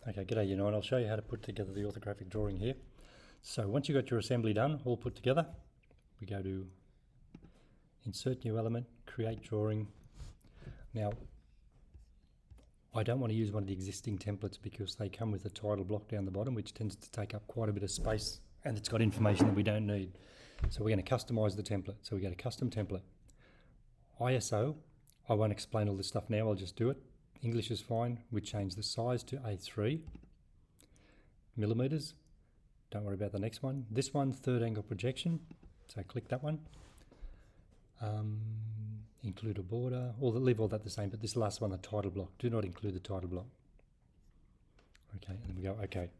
Okay, g'day Unite. I'll show you how to put together the orthographic drawing here. So once you've got your assembly done, all put together, we go to Insert New Element, Create Drawing. Now, I don't want to use one of the existing templates because they come with a title block down the bottom, which tends to take up quite a bit of space and it's got information that we don't need. So we're going to customize the template. So we go to Custom Template. ISO, I won't explain all this stuff now, I'll just do it. English is fine. We change the size to A3 millimeters. Don't worry about the next one. This one, third angle projection. So click that one. Include a border, leave all that the same, but this last one, the title block, do not include the title block. Okay, and then we go OK.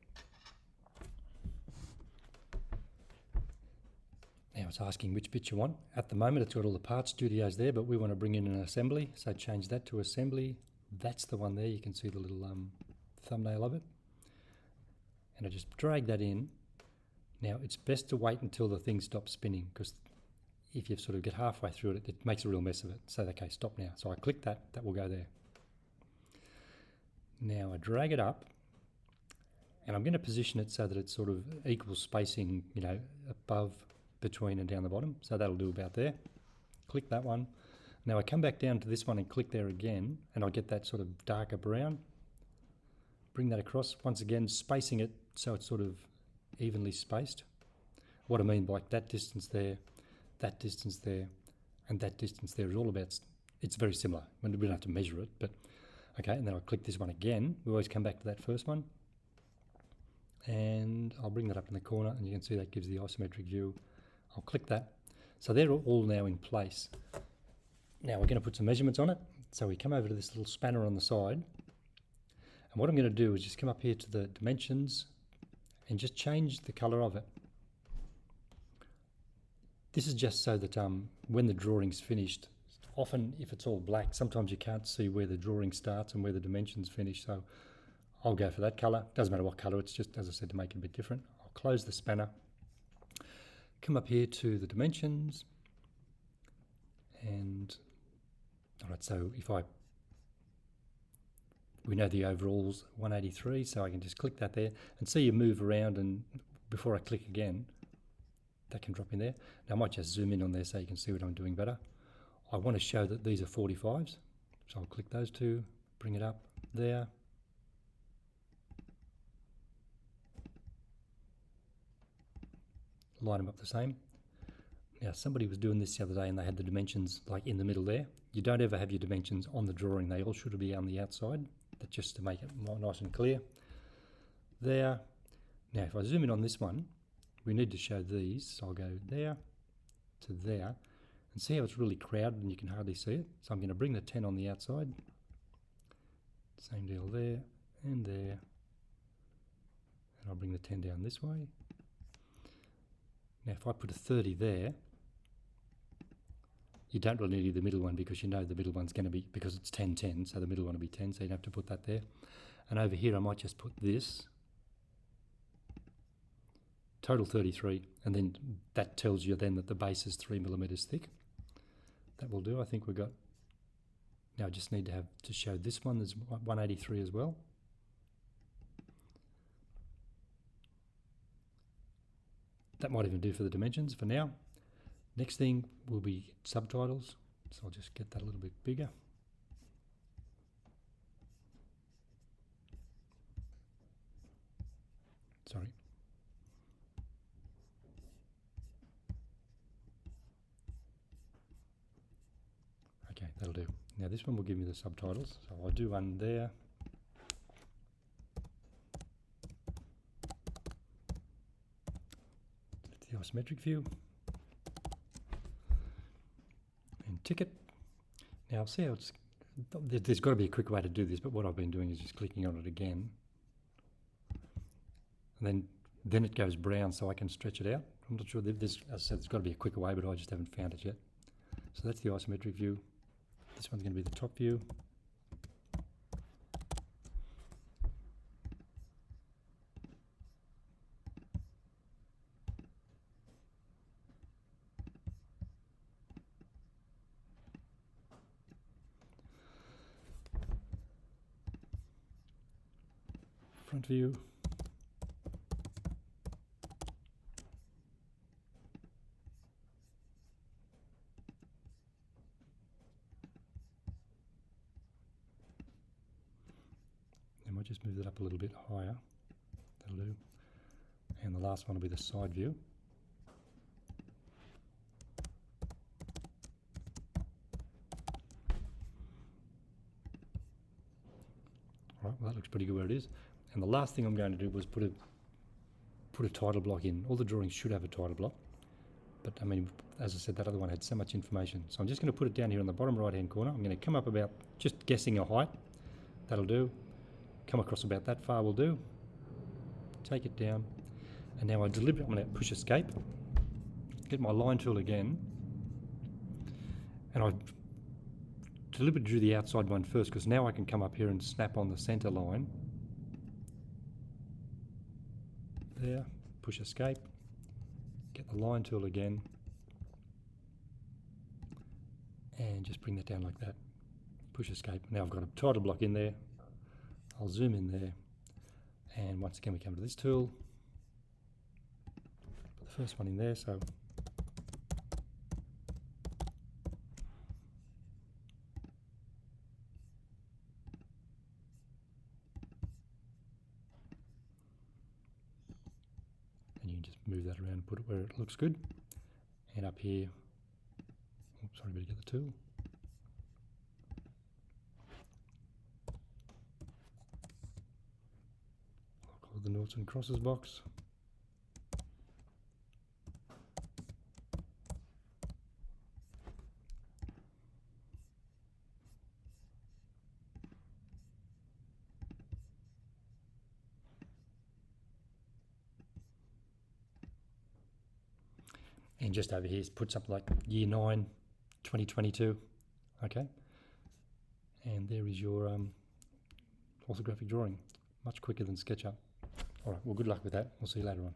Now it's asking which bit you want. At the moment it's got all the part studios there, but we want to bring in an assembly, so change that to assembly. That's the one there, you can see the little thumbnail of it. And I just drag that in. Now it's best to wait until the thing stops spinning, because if you sort of get halfway through it, it makes a real mess of it. So okay, stop now. So I click that, that will go there. Now I drag it up, and I'm going to position it so that it's sort of equal spacing, you know, above, between and down the bottom. So that'll do about there. Click that one. Now I come back down to this one and click there again, and I'll get that sort of darker brown. Bring that across, once again spacing it so it's sort of evenly spaced. What I mean by that distance there, and that distance there is all about, it's very similar. We don't have to measure it, but okay, and then I'll click this one again. We always come back to that first one. And I'll bring that up in the corner, and you can see that gives the isometric view. I'll click that. So they're all now in place. Now we're going to put some measurements on it. So we come over to this little spanner on the side. And what I'm going to do is just come up here to the dimensions and just change the color of it. This is just so that when the drawing's finished, often if it's all black, sometimes you can't see where the drawing starts and where the dimensions finish. So I'll go for that color. Doesn't matter what color, it's just, as I said, to make it a bit different. I'll close the spanner, come up here to the dimensions, and all right, so we know the overall's 183, so I can just click that there and see you move around, and before I click again, that can drop in there. Now I might just zoom in on there so you can see what I'm doing better. I want to show that these are 45s, so I'll click those two, bring it up there. Line them up the same. Now somebody was doing this the other day and they had the dimensions like in the middle there. You don't ever have your dimensions on the drawing, they all should be on the outside. That's just to make it more nice and clear. There. Now if I zoom in on this one, we need to show these, so I'll go there to there, and see how it's really crowded and you can hardly see it. So I'm going to bring the 10 on the outside. Same deal there and there. And I'll bring the 10 down this way. Now if I put a 30 there, you don't really need the middle one because you know the middle one's going to be, because it's 10, 10, so the middle one will be 10, so you don't have to put that there. And over here I might just put this, total 33, and then that tells you then that the base is 3 millimeters thick. That will do. I think we've got, now I just need to show this one, there's 183 as well. That might even do for the dimensions for now. Next thing will be subtitles, so I'll just get that a little bit bigger. Sorry. Okay, that'll do. Now this one will give me the subtitles, so I'll do one there. The isometric view, and ticket. Now see how it's, there's got to be a quick way to do this, but what I've been doing is just clicking on it again, and then it goes brown so I can stretch it out. I'm not sure, as I said, there's got to be a quicker way, but I just haven't found it yet. So that's the isometric view. This one's going to be the top view. front view. I might just move that up a little bit higher. That'll do. And the last one will be the side view. All right, well, that looks pretty good where it is. And the last thing I'm going to do was put a title block in. All the drawings should have a title block, but I mean, as I said, that other one had so much information. So I'm just going to put it down here on the bottom right hand corner. I'm going to come up about, just guessing a height. That'll do. Come across about that far will do. Take it down. And now I'm going to push escape. Get my line tool again. And I deliberately drew the outside one first because now I can come up here and snap on the center line. There, push escape. Get the line tool again. And just bring that down like that. Push escape. Now I've got a title block in there. I'll zoom in there, and once again we come to this tool, put the first one in there, so and you can just move that around and put it where it looks good. And up here, oops, sorry, better get the tool. The noughts and crosses box. And just over here, put something like Year 9, 2022. Okay. And there is your orthographic drawing. Much quicker than SketchUp. All right, well, good luck with that. We'll see you later on.